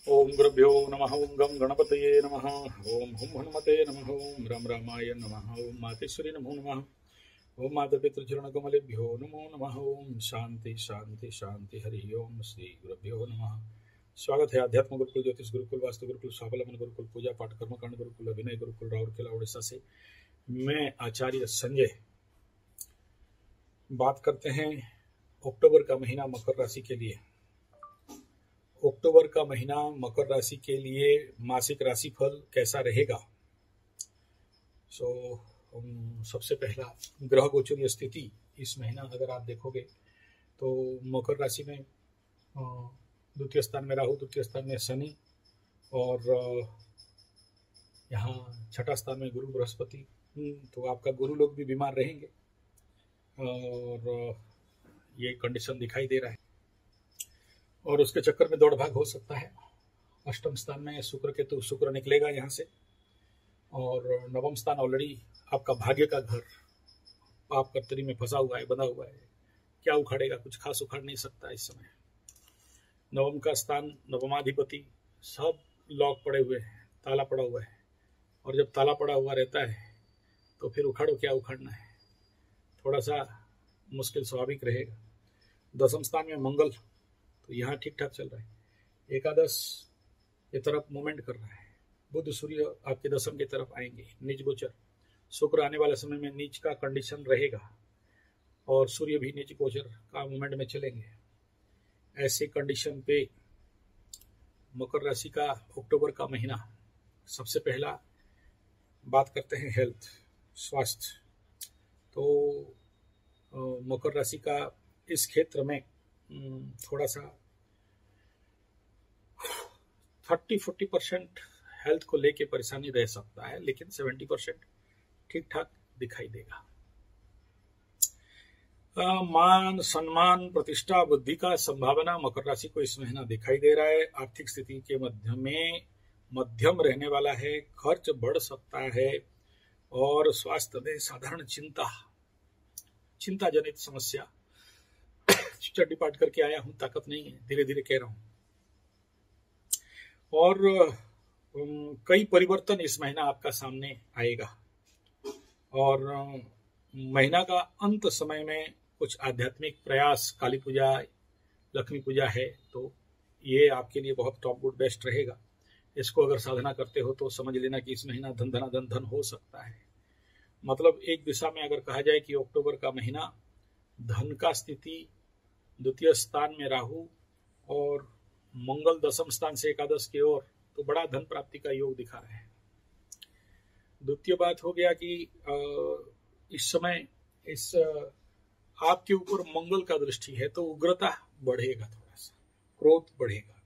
ओम गुरुभ्यो नमः। ओम गं गणपतये नमः। ओम हुम हनुमते नमः। ओम राम रामाय नमः। ओम मातेश्वरी नमो नमः। ओम मातापितृचरणकमलेभ्यो नमो नमः। ओम शांति शांति शांति। हरि ओम श्री गुरुभ्यो नमः। स्वागत है आध्यात्म गुरुकुल, ज्योतिष गुरुकुल, वास्तु गुरुकुल, स्वावलंबन गुरुकुल, पूजा पाठ कर्मकांड गुरुकुल, अभिनय गुरुकुल, राउरकेला उड़ीसा से मैं आचार्य संजय बात करते हैं अक्टूबर का महीना मकर राशि के लिए। अक्टूबर का महीना मकर राशि के लिए मासिक राशिफल कैसा रहेगा। सबसे पहला ग्रह गोचरीय स्थिति इस महीना अगर आप देखोगे तो मकर राशि में द्वितीय स्थान में राहु, तृतीय स्थान में शनि और यहाँ छठा स्थान में गुरु बृहस्पति। तो आपका गुरु लोग भी बीमार रहेंगे और ये कंडीशन दिखाई दे रहा है और उसके चक्कर में दौड़ भाग हो सकता है। अष्टम स्थान में शुक्र निकलेगा यहाँ से और नवम स्थान ऑलरेडी आपका भाग्य का घर पाप कर्तरी में फंसा हुआ है, बंधा हुआ है। क्या उखाड़ेगा, कुछ खास उखाड़ नहीं सकता इस समय। नवम का स्थान, नवमाधिपति सब लॉक पड़े हुए हैं, ताला पड़ा हुआ है और जब ताला पड़ा हुआ रहता है तो फिर उखाड़ो, क्या उखाड़ना है, थोड़ा सा मुश्किल स्वाभाविक रहेगा। दसम स्थान में मंगल, तो यहाँ ठीक ठाक चल रहा है। एकादश की तरफ मूवमेंट कर रहा है। बुध सूर्य आपके दसम की तरफ आएंगे, नीच गोचर। शुक्र आने वाले समय में नीच का कंडीशन रहेगा और सूर्य भी नीच गोचर का मूवमेंट में चलेंगे। ऐसे कंडीशन पे मकर राशि का अक्टूबर का महीना, सबसे पहला बात करते हैं हेल्थ, स्वास्थ्य। तो मकर राशि का इस क्षेत्र में थोड़ा सा 30-40% हेल्थ को लेके परेशानी रह सकता है, लेकिन 70% ठीक ठाक दिखाई देगा। मान सम्मान, प्रतिष्ठा, बुद्धि का संभावना मकर राशि को इस महीना दिखाई दे रहा है। आर्थिक स्थिति के मध्यम रहने वाला है। खर्च बढ़ सकता है और स्वास्थ्य में साधारण चिंता जनित समस्या। स्टडी पाठ करके आया हूं, ताकत नहीं है, धीरे धीरे कह रहा हूं। और कई परिवर्तन इस महीना आपका सामने आएगा और महीना का अंत समय में कुछ आध्यात्मिक प्रयास, काली पूजा, लक्ष्मी पूजा है, तो ये आपके लिए बहुत टॉप गुड बेस्ट रहेगा। इसको अगर साधना करते हो तो समझ लेना कि इस महीना धन धनाधन धन हो सकता है। मतलब एक दिशा में अगर कहा जाए कि अक्टूबर का महीना धन का स्थिति, द्वितीय स्थान में राहु और मंगल दसम स्थान से एकादश की ओर, तो बड़ा धन प्राप्ति का योग दिखा रहा है। द्वितीय बात हो गया कि इस समय आपके ऊपर मंगल का दृष्टि है तो उग्रता बढ़ेगा, थोड़ा सा क्रोध बढ़ेगा,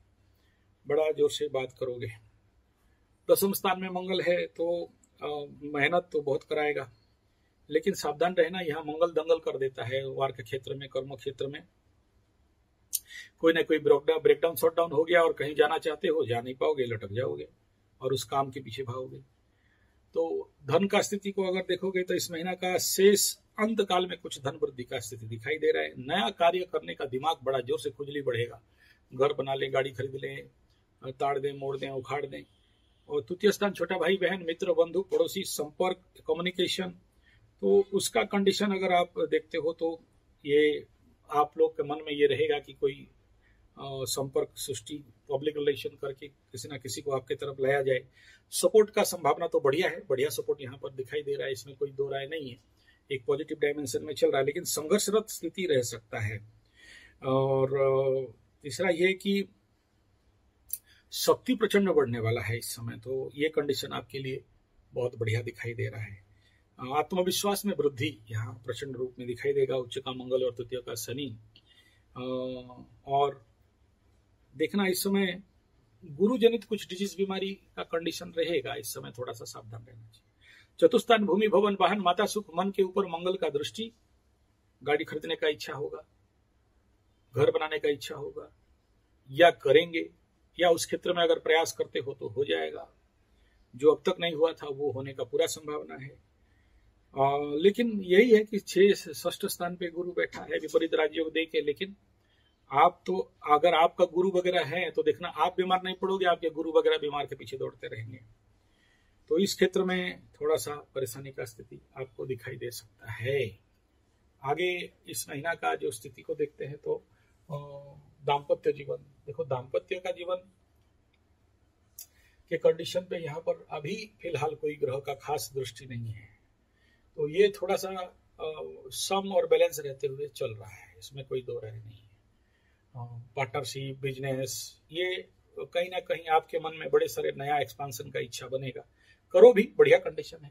बड़ा जोर से बात करोगे। दसम स्थान में मंगल है तो मेहनत तो बहुत कराएगा, लेकिन सावधान रहना, यहाँ मंगल दंगल कर देता है। वार के क्षेत्र में, कर्म क्षेत्र में कोई ना कोई ब्रेकडाउन शॉटडाउन हो गया और कहीं जाना चाहते हो, जा नहीं पाओगे, लटक जाओगे और उस काम के पीछे भागोगे। तो धन का स्थिति को अगर देखोगे तो इस महीना का शेष अंत काल में कुछ धन वृद्धि का स्थिति दिखाई दे रहा है। नया कार्य करने का दिमाग बड़ा जोर से खुजली बढ़ेगा। घर बना ले, गाड़ी खरीद ले, ताड़ दें, मोड़ दें, उखाड़ दें। और तृतीय स्थान छोटा भाई बहन, मित्र, बंधु, पड़ोसी, संपर्क, कम्युनिकेशन, तो उसका कंडीशन अगर आप देखते हो तो ये आप लोग के मन में ये रहेगा कि कोई संपर्क सृष्टि, पब्लिक रिलेशन करके किसी ना किसी को आपके तरफ लाया जाए। सपोर्ट का संभावना तो बढ़िया है, बढ़िया सपोर्ट यहाँ पर दिखाई दे रहा है, इसमें कोई दो राय नहीं है, एक पॉजिटिव डायमेंशन में चल रहा है, लेकिन संघर्षरत स्थिति रह सकता है। और तीसरा ये कि शक्ति प्रचंड बढ़ने वाला है इस समय, तो ये कंडीशन आपके लिए बहुत बढ़िया दिखाई दे रहा है। आत्मविश्वास में वृद्धि यहाँ प्रचंड रूप में दिखाई देगा। उच्च का मंगल और तृतीय का शनि। और देखना इस समय गुरु जनित कुछ डिजीज बीमारी का कंडीशन रहेगा, इस समय थोड़ा सा सावधान रहना चाहिए। चतुस्थान भूमि, भवन, वाहन, माता सुख, मन के ऊपर मंगल का दृष्टि। गाड़ी खरीदने का इच्छा होगा, घर बनाने का इच्छा होगा, या करेंगे, या उस क्षेत्र में अगर प्रयास करते हो तो हो जाएगा। जो अब तक नहीं हुआ था वो होने का पूरा संभावना है। लेकिन यही है कि 6 षष्ठ स्थान पे गुरु बैठा है विपरीत राजयोग दे के, लेकिन आप तो अगर आपका गुरु वगैरह है तो देखना आप बीमार नहीं पड़ोगे, आपके गुरु वगैरह बीमार के पीछे दौड़ते रहेंगे। तो इस क्षेत्र में थोड़ा सा परेशानी का स्थिति आपको दिखाई दे सकता है। आगे इस महीना का जो स्थिति को देखते हैं तो दाम्पत्य जीवन, देखो दाम्पत्य का जीवन के कंडीशन पे यहाँ पर अभी फिलहाल कोई ग्रह का खास दृष्टि नहीं है, तो ये थोड़ा सा सम और बैलेंस रहते हुए चल रहा है, इसमें कोई दो राय नहीं है। पार्टनरशिप, बिजनेस, ये कहीं ना कहीं आपके मन में बड़े सारे नया एक्सपांशन का इच्छा बनेगा, करो भी, बढ़िया कंडीशन है।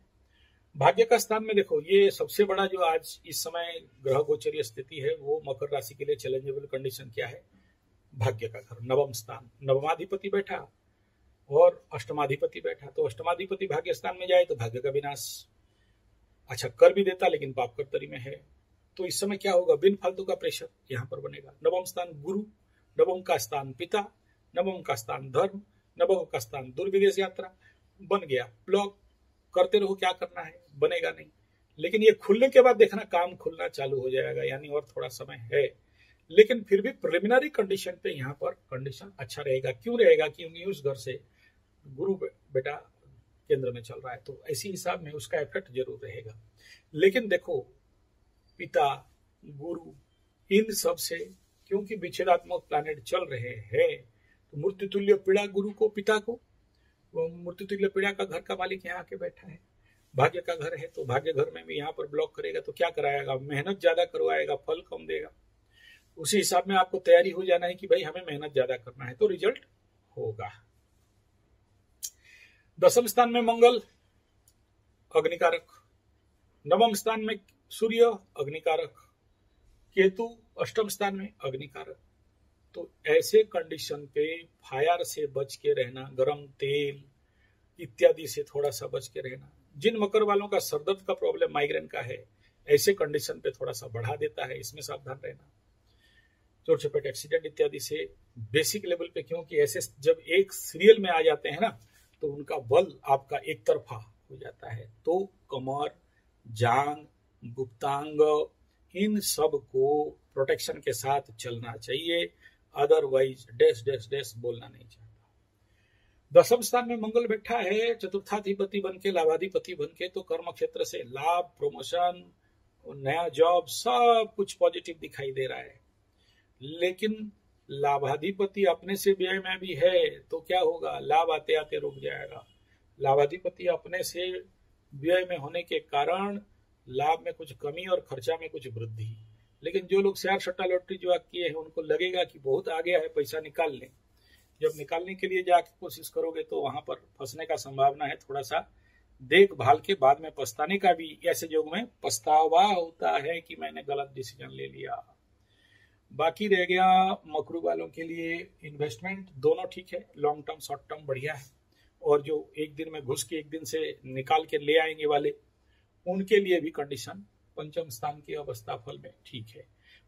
भाग्य का स्थान में देखो, ये सबसे बड़ा जो आज इस समय ग्रह गोचरीय स्थिति है वो मकर राशि के लिए चैलेंजेबल कंडीशन क्या है, भाग्य का घर, नवम स्थान, नवमाधिपति बैठा और अष्टमाधिपति बैठा, तो अष्टमाधिपति भाग्य स्थान में जाए तो भाग्य का विनाश, अच्छा कर भी देता लेकिन पाप कर्तरी में है, तो इस समय क्या होगा, बिन फालतू का प्रेशर यहाँ पर बनेगा। नवम स्थान गुरु, नवम का स्थान पिता, नवम का स्थान धर्म, नवम का स्थान दूर विदेश यात्रा, बन गया। ब्लॉक करते रहो, क्या करना है, बनेगा नहीं। लेकिन ये खुलने के बाद देखना काम खुलना चालू हो जाएगा, यानी और थोड़ा समय है, लेकिन फिर भी प्रिलिमिनरी कंडीशन पे यहाँ पर कंडीशन अच्छा रहेगा। क्यों रहेगा, क्योंकि उस घर से गुरु बेटा केंद्र में चल रहा है, तो ऐसी हिसाब में उसका इफेक्ट जरूर रहेगा। लेकिन देखो पिता, गुरु, इन सब से क्योंकि विच्छेदात्मक प्लैनेट चल रहे हैं, तो मृत्युतुल्य पीड़ा गुरु को, पिता को, मृत्युतुल्य पीड़ा का घर का मालिक यहाँ आके बैठा है। भाग्य का घर है तो भाग्य घर में भी यहाँ पर ब्लॉक करेगा, तो क्या कराएगा, मेहनत ज्यादा करवाएगा, फल कम देगा। उसी हिसाब में आपको तैयारी हो जाना है कि भाई हमें मेहनत ज्यादा करना है, तो रिजल्ट होगा। दसम स्थान में मंगल अग्निकारक, नवम स्थान में सूर्य अग्निकारक, केतु अष्टम स्थान में अग्निकारक, तो ऐसे कंडीशन पे फायर से बच के रहना, गरम तेल इत्यादि से थोड़ा सा बच के रहना। जिन मकर वालों का सरदर्द का प्रॉब्लम, माइग्रेन का है, ऐसे कंडीशन पे थोड़ा सा बढ़ा देता है, इसमें सावधान रहना। चोट चपेट, एक्सीडेंट इत्यादि से बेसिक लेवल पे, क्योंकि ऐसे जब एक सीरियल में आ जाते हैं ना, तो उनका बल आपका एक तरफा हो जाता है, तो कमर, जांग, गुप्तांग, इन सब को प्रोटेक्शन के साथ चलना चाहिए, अदरवाइज डैश डैश डैश बोलना नहीं चाहता। दसम स्थान में मंगल बैठा है, चतुर्थाधिपति बन के, लाभाधिपति बन के, तो कर्म क्षेत्र से लाभ, प्रमोशन, नया जॉब, सब कुछ पॉजिटिव दिखाई दे रहा है। लेकिन लाभाधिपति अपने से व्यय में भी है, तो क्या होगा, लाभ आते आते रुक जाएगा। लाभाधिपति अपने से व्यय में होने के कारण लाभ में कुछ कमी और खर्चा में कुछ वृद्धि। लेकिन जो लोग शेयर सट्टा लॉटरी जुआ किए हैं, उनको लगेगा कि बहुत आगे है, पैसा निकाल लें। जब निकालने के लिए जाके कोशिश करोगे तो वहां पर फंसने का संभावना है। थोड़ा सा देखभाल के बाद में पछताने का भी, ऐसे योग में पछतावा होता है कि मैंने गलत डिसीजन ले लिया। बाकी रह गया मकरू वालों के लिए इन्वेस्टमेंट, दोनों ठीक है, लॉन्ग टर्म शॉर्ट टर्म बढ़िया है, और जो एक दिन में घुस के एक दिन से निकाल के ले आएंगे वाले, उनके लिए भी कंडीशन पंचम स्थान की अवस्था फल में ठीक है।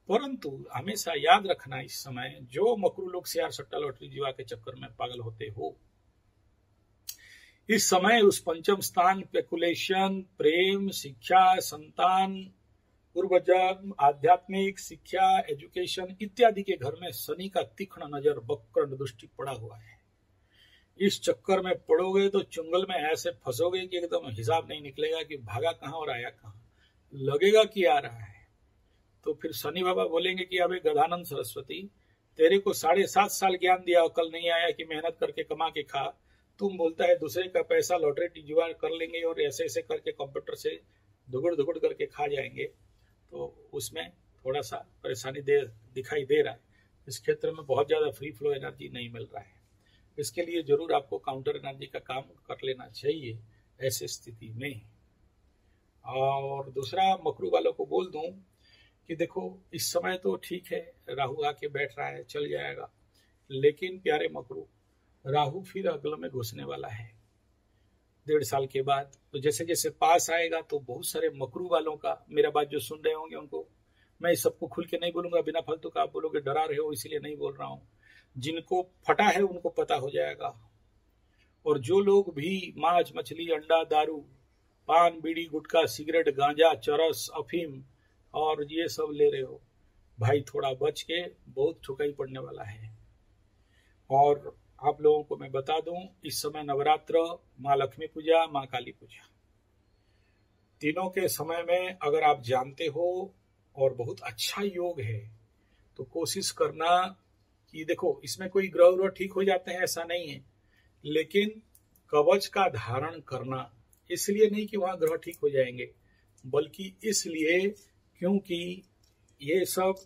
परंतु हमेशा याद रखना, इस समय जो मकरू लोग शेयर सट्टा लॉटरी जुआ के चक्कर में पागल होते हो, इस समय उस पंचम स्थान स्पेकुलेशन, प्रेम, शिक्षा, संतान, पूर्वजन्म, आध्यात्मिक शिक्षा, एजुकेशन इत्यादि के घर में शनि का तीक्ष्ण नजर, वक्र दृष्टि पड़ा हुआ है। इस चक्कर में पड़ोगे तो चुंगल में ऐसे फंसोगे कि एकदम हिसाब नहीं निकलेगा कि भागा कहां और आया कहां, लगेगा कि आ रहा है। तो फिर शनि बाबा बोलेंगे कि अबे गधानंद सरस्वती, तेरे को 7.5 साल ज्ञान दिया, अकल नहीं आया कि मेहनत करके कमा के खा, तुम बोलता है दूसरे का पैसा लॉटरी जुआ कर लेंगे और ऐसे ऐसे करके कंप्यूटर से दुगुड़ दुगुड़ करके खा जाएंगे, तो उसमें थोड़ा सा परेशानी दिखाई दे रहा है। इस क्षेत्र में बहुत ज्यादा फ्री फ्लो एनर्जी नहीं मिल रहा है, इसके लिए जरूर आपको काउंटर एनर्जी का काम कर लेना चाहिए ऐसे स्थिति में। और दूसरा मकरू वालों को बोल दूं कि देखो इस समय तो ठीक है, राहु आके बैठ रहा है, चल जाएगा, लेकिन प्यारे मकरू, राहु फिर अगल में घुसने वाला है 1.5 साल के बाद। तो जैसे जैसे पास आएगा तो बहुत सारे मकरू वालों का, मेरा बात जो सुन रहे होंगे उनको, मैं सबको खुल के नहीं बोलूंगा, बिना फालतू का आप बोलोगे डरा रहे हो इसीलिए नहीं बोल रहा हूं। जिनको फटा है उनको पता हो जाएगा। और जो लोग भी मांस, मछली, अंडा, दारू, पान, बीड़ी, गुटखा, सिगरेट, गांजा, चरस, अफीम और ये सब ले रहे हो, भाई थोड़ा बच के, बहुत ठुकाई पड़ने वाला है। और आप लोगों को मैं बता दूं, इस समय नवरात्र, माँ लक्ष्मी पूजा, माँ काली पूजा, तीनों के समय में अगर आप जानते हो और बहुत अच्छा योग है तो कोशिश करना कि देखो, इसमें कोई ग्रह व्रह ठीक हो जाते हैं ऐसा नहीं है, लेकिन कवच का धारण करना इसलिए नहीं कि वहां ग्रह ठीक हो जाएंगे, बल्कि इसलिए क्योंकि ये सब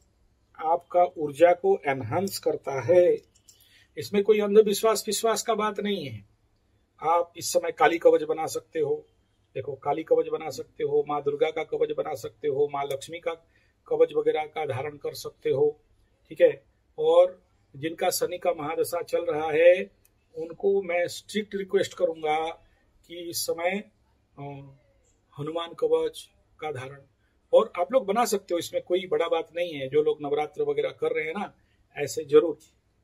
आपका ऊर्जा को एनहांस करता है। इसमें कोई अंधविश्वास विश्वास का बात नहीं है। आप इस समय काली कवच बना सकते हो, देखो काली कवच बना सकते हो, माँ दुर्गा का कवच बना सकते हो, माँ लक्ष्मी का कवच वगैरह का धारण कर सकते हो, ठीक है। और जिनका शनि का महादशा चल रहा है उनको मैं स्ट्रिक्ट रिक्वेस्ट करूंगा कि इस समय हनुमान कवच का धारण, और आप लोग बना सकते हो, इसमें कोई बड़ा बात नहीं है। जो लोग नवरात्र वगैरह कर रहे हैं ना, ऐसे जरूर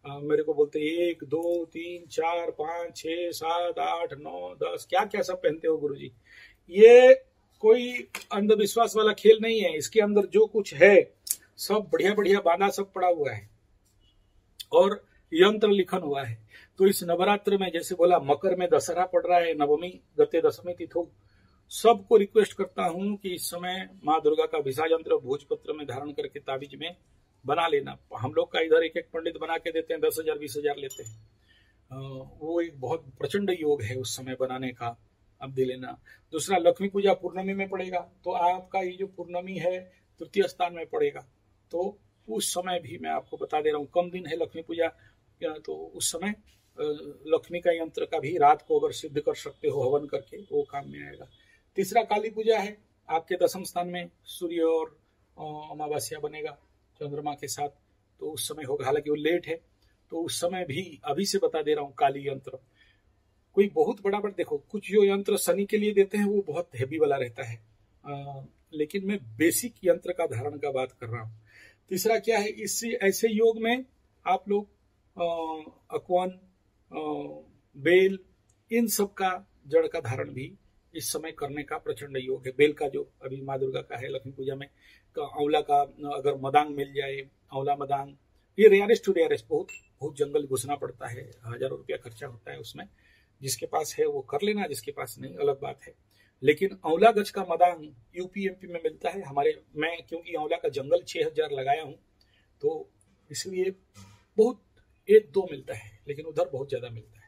मेरे को बोलते 1 2 3 4 5 6 7 8 9 10 क्या क्या सब पहनते हो गुरुजी। ये कोई अंधविश्वास वाला खेल नहीं है, इसके अंदर जो कुछ है सब बढ़िया बढ़िया बांधा सब पड़ा हुआ है और यंत्र लिखन हुआ है। तो इस नवरात्र में जैसे बोला, मकर में दशहरा पड़ रहा है, नवमी गते दशमी तिथो, सबको रिक्वेस्ट करता हूं कि इस समय माँ दुर्गा का विसाज यंत्र भोजपत्र में धारण करके ताबीज में बना लेना। हम लोग का इधर एक एक पंडित बना के देते हैं, 10,000 20,000 लेते हैं। वो एक बहुत प्रचंड योग है उस समय बनाने का, अब दे लेना। दूसरा, लक्ष्मी पूजा पूर्णमी में पड़ेगा, तो आपका ये जो पूर्णमी है तृतीय स्थान में पड़ेगा, तो उस समय भी मैं आपको बता दे रहा हूँ, कम दिन है लक्ष्मी पूजा, तो उस समय लक्ष्मी का यंत्र का भी रात को अगर सिद्ध कर सकते हो हवन करके, वो काम में आएगा। तीसरा, काली पूजा है, आपके दशम स्थान में सूर्य और अमावस्या बनेगा चंद्रमा के साथ, तो उस समय होगा, हालांकि वो लेट है, तो उस समय भी अभी से बता दे रहा हूँ काली यंत्र। कोई बहुत बड़ा देखो, कुछ जो यंत्र शनि के लिए देते हैं वो बहुत हैवी वाला रहता है, लेकिन मैं बेसिक यंत्र का धारण का बात कर रहा हूँ। तीसरा क्या है, इससे ऐसे योग में आप लोग अकवन, बेल, इन सब का जड़ का धारण भी इस समय करने का प्रचंड योग है। बेल का जो अभी माँ दुर्गा का है लक्ष्मी पूजा में, आंवला का अगर मदांग मिल जाए, आंवला मदांग, ये रेयरेस्ट टू रेयरेस्ट, बहुत जंगल घुसना पड़ता है, हजारों रुपया खर्चा होता है उसमें। जिसके पास है वो कर लेना, जिसके पास नहीं अलग बात है। लेकिन आंवला गज का मदांग यूपी एमपी में मिलता है मैं क्योंकि आंवला का जंगल 6,000 लगाया हूँ, तो इसलिए बहुत 1-2 मिलता है, लेकिन उधर बहुत ज्यादा मिलता है।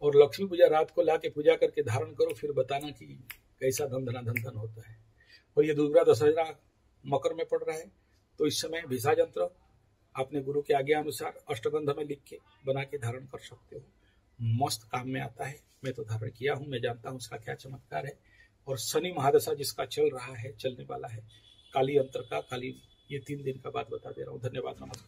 और लक्ष्मी पूजा रात को लाके पूजा करके धारण करो, फिर बताना कि कैसा धन धन होता है। और ये दूसरा दशहरा मकर में पड़ रहा है, तो इस समय विसाज यंत्र अपने गुरु के आज्ञा अनुसार अष्टगंध में लिख के बना के धारण कर सकते हो, मस्त काम में आता है। मैं तो धारण किया हूं, मैं जानता हूं उसका क्या चमत्कार है। और शनि महादशा जिसका चल रहा है, चलने वाला है, काली यंत्र का, काली, ये 3 दिन का बात बता दे रहा हूँ। धन्यवाद, नमस्कार।